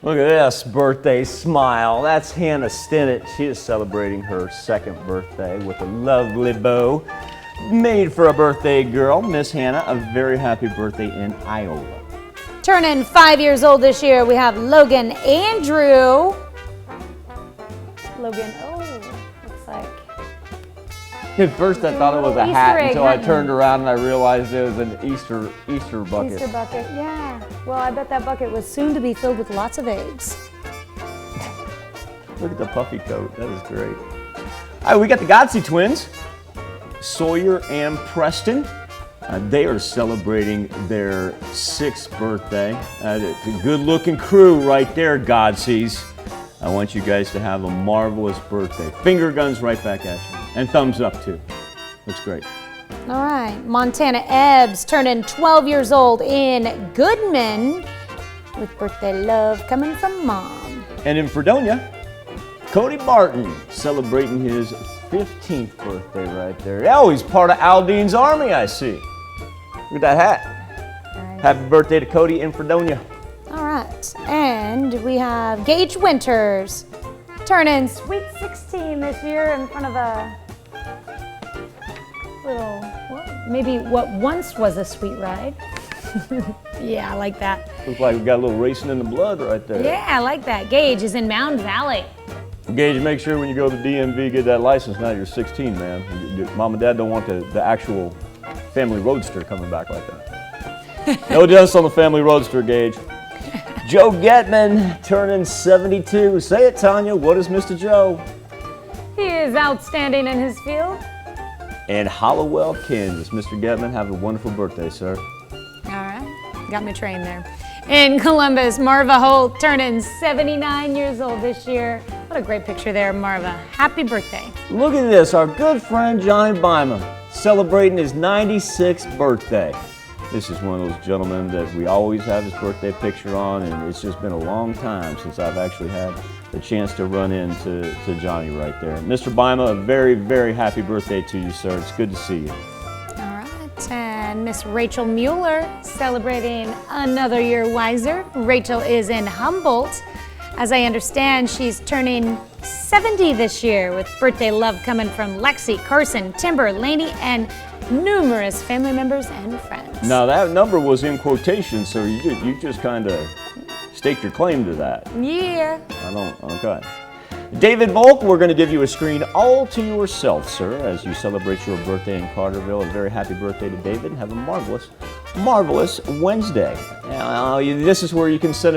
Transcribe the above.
Look at this birthday smile. That's Hannah Stinnett. She is celebrating her second birthday with a lovely bow made for a birthday girl. Miss Hannah, a very happy birthday in Iowa. Turning 5 years old this year, we have Logan Andrew. Logan, looks like. At first I thought it was a hat until I turned around and I realized it was an Easter bucket. Easter bucket, yeah. Well, I bet that bucket was soon to be filled with lots of eggs. Look at the puffy coat, that is great. All right, we got the Godzilla Twins, Sawyer and Preston. They are celebrating their 6th birthday. It's a good looking crew right there, Godsees. I want you guys to have a marvelous birthday. Finger guns right back at you. And thumbs up too. Looks great. All right, Montana Ebbs turning 12 years old in Goodman with birthday love coming from Mom. And in Fredonia, Cody Barton celebrating his 15th birthday right there. Oh, he's part of Aldine's Army, I see. Look at that hat. Right. Happy birthday to Cody in Fredonia. All right, and we have Gage Winters turning sweet 16 this year in front of a little, well, maybe what once was a sweet ride. Yeah, I like that. Looks like we got a little racing in the blood right there. Yeah, I like that. Gage is in Mound Valley. Gage, make sure when you go to the DMV, get that license now you're 16, man. Mom and Dad don't want the actual family roadster coming back like that. No dust on the family roadster, Gage. Joe Gattman turning 72. Say it, Tanya. What is Mr. Joe? He is outstanding in his field. And Hollowell, Kansas. Mr. Gattman, have a wonderful birthday, sir. All right, got me trained there. In Columbus, Marvin Holt turning 79 years old this year. What a great picture there, Marva. Happy birthday. Look at this, our good friend Johnny Byman celebrating his 96th birthday. This is one of those gentlemen that we always have his birthday picture on, and it's just been a long time since I've actually had the chance to run into Johnny right there. Mr. Byma, a very, very happy birthday to you, sir. It's good to see you. All right, and Miss Rachel Mueller celebrating another year wiser. Rachel is in Humboldt. As I understand, she's turning 70 this year with birthday love coming from Lexi, Carson, Timber, Laney, and numerous family members and friends. Now that number was in quotation, so you just kind of staked your claim to that. Yeah. Okay. David Volk, we're going to give you a screen all to yourself, sir, as you celebrate your birthday in Carterville. A very happy birthday to David, and have a marvelous, marvelous Wednesday. Now, this is where you can send